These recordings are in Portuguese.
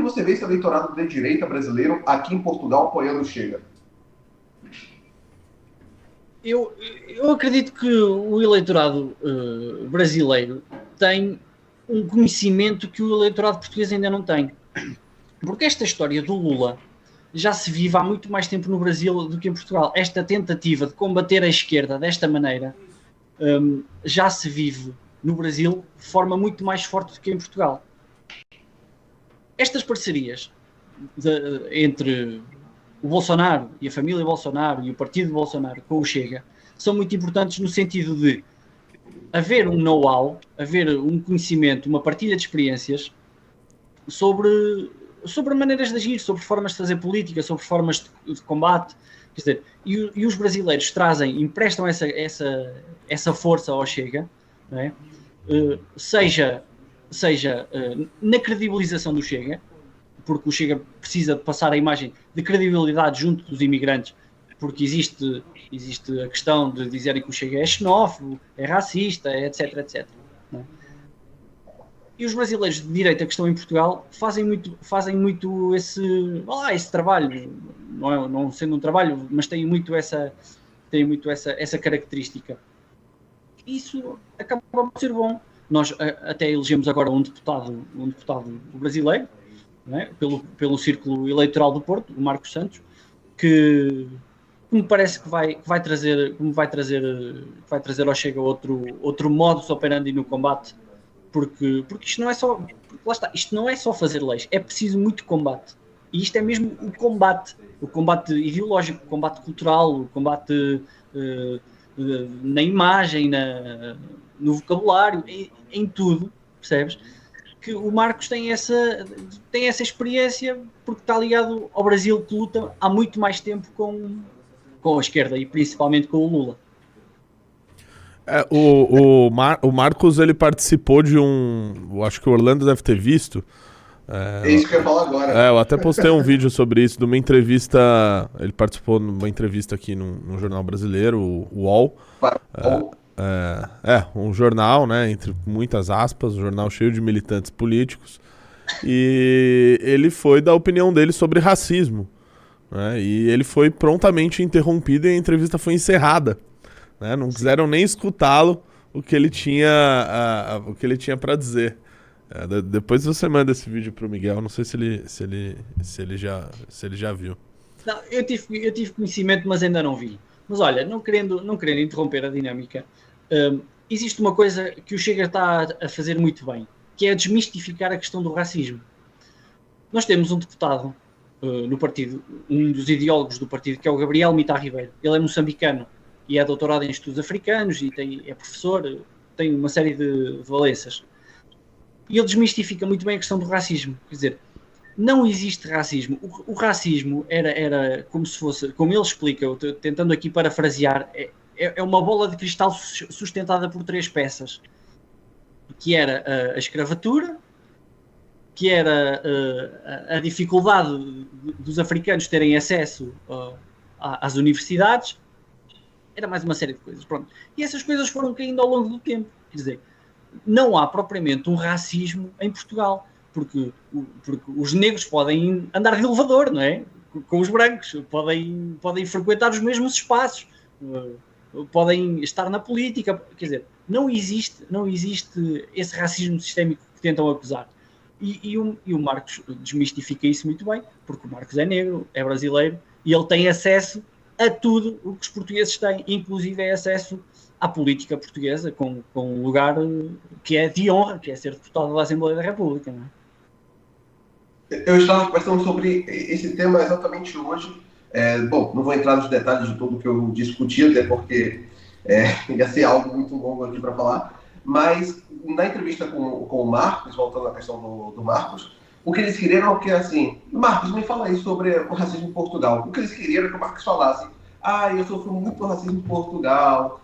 você vê esse eleitorado de direita brasileiro aqui em Portugal apoiando o Chega? Eu acredito que o eleitorado brasileiro tem um conhecimento que o eleitorado português ainda não tem. Porque esta história do Lula já se vive há muito mais tempo no Brasil do que em Portugal. Esta tentativa de combater a esquerda desta maneira já se vive no Brasil de forma muito mais forte do que em Portugal. Estas parcerias entre o Bolsonaro e a família Bolsonaro e o partido Bolsonaro com o Chega são muito importantes no sentido de haver um know-how, haver um conhecimento, uma partilha de experiências sobre maneiras de agir, sobre formas de fazer política, sobre formas de combate. Quer dizer, e os brasileiros emprestam essa força ao Chega, não é? Seja na credibilização do Chega, porque o Chega precisa de passar a imagem de credibilidade junto dos imigrantes, porque existe a questão de dizerem que o Chega é xenófobo, é racista, etc, etc. Não é? E os brasileiros de direita que estão em Portugal fazem muito esse trabalho, não sendo um trabalho, mas têm muito essa característica. Isso acaba por ser bom. Nós até elegemos agora um deputado brasileiro, não é? pelo Círculo Eleitoral do Porto, o Marcos Santos, que me parece que vai trazer ao Chega outro modus operandi no combate, porque isto não é só, lá está, isto não é só fazer leis, é preciso muito combate. E isto é mesmo o combate ideológico, o combate cultural, o combate na imagem, no vocabulário, em tudo, percebes? Que o Marcos tem essa experiência porque está ligado ao Brasil, que luta há muito mais tempo com a esquerda e principalmente com o Lula. O Marcos, ele participou de eu acho que o Orlando deve ter visto. É isso que eu ia falar agora. Eu até postei um vídeo sobre isso, de uma entrevista. Ele participou de uma entrevista aqui num jornal brasileiro, o UOL. Um jornal, né, entre muitas aspas, um jornal cheio de militantes políticos. E ele foi dar a opinião dele sobre racismo, né, e ele foi prontamente interrompido e a entrevista foi encerrada. Né, não quiseram nem escutá-lo o que ele tinha para dizer. Depois você manda esse vídeo pro Miguel, não sei se ele já viu. Não, eu tive conhecimento, mas ainda não vi. Mas olha, não querendo interromper a dinâmica, existe uma coisa que o Chega está a fazer muito bem, que é desmistificar a questão do racismo. Nós temos um deputado no partido, um dos ideólogos do partido, que é o Gabriel Mita Ribeiro. Ele é moçambicano e é doutorado em estudos africanos e é professor, tem uma série de valências. E ele desmistifica muito bem a questão do racismo. Quer dizer, não existe racismo. O racismo era como se fosse, como ele explica, tentando aqui parafrasear, é uma bola de cristal sustentada por 3 peças, que era a escravatura, que era a dificuldade dos africanos terem acesso às universidades, era mais uma série de coisas. Pronto. E essas coisas foram caindo ao longo do tempo. Quer dizer, não há propriamente um racismo em Portugal, porque os negros podem andar de elevador, não é? Com os brancos, podem frequentar os mesmos espaços, podem estar na política. Quer dizer, não existe esse racismo sistémico que tentam acusar. E o Marcos desmistifica isso muito bem, porque o Marcos é negro, é brasileiro, e ele tem acesso a tudo o que os portugueses têm, inclusive é acesso à política portuguesa, com um lugar que é de honra, que é ser deputado da Assembleia da República. Não é? Eu estava conversando sobre esse tema exatamente hoje. Bom, não vou entrar nos detalhes de tudo que eu discuti, até porque ia ser algo muito longo aqui para falar, mas na entrevista com o Marcos, voltando à questão do Marcos, o que eles queriam é que, assim, Marcos, me fala aí sobre o racismo em Portugal. O que eles queriam é que o Marcos falasse, eu sofro muito racismo em Portugal,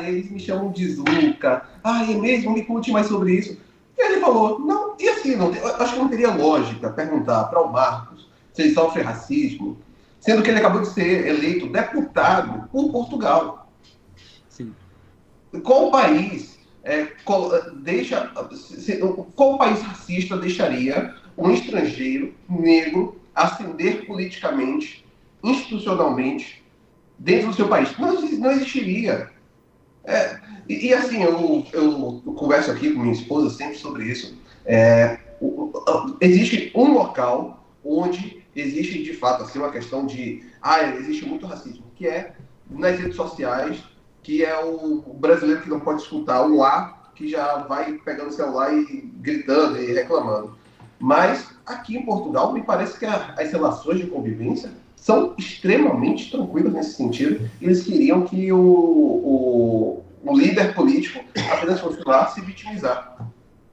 eles me chamam de Zuca, é mesmo, me conte mais sobre isso. E ele falou, não, e assim, acho que não teria lógica perguntar para o Marcos se ele sofre racismo, sendo que ele acabou de ser eleito deputado por Portugal. Sim. Qual país qual país racista deixaria um estrangeiro negro ascender politicamente, institucionalmente, dentro do seu país. Não existiria. E assim, eu converso aqui com minha esposa sempre sobre isso. Existe um local onde existe, de fato, assim, uma questão de... existe muito racismo, que é nas redes sociais, que é o brasileiro que não pode escutar o A, que já vai pegando o celular e gritando e reclamando. Mas aqui em Portugal, me parece que as relações de convivência são extremamente tranquilas nesse sentido. Eles queriam que o líder político apenas fosse lá se vitimizar.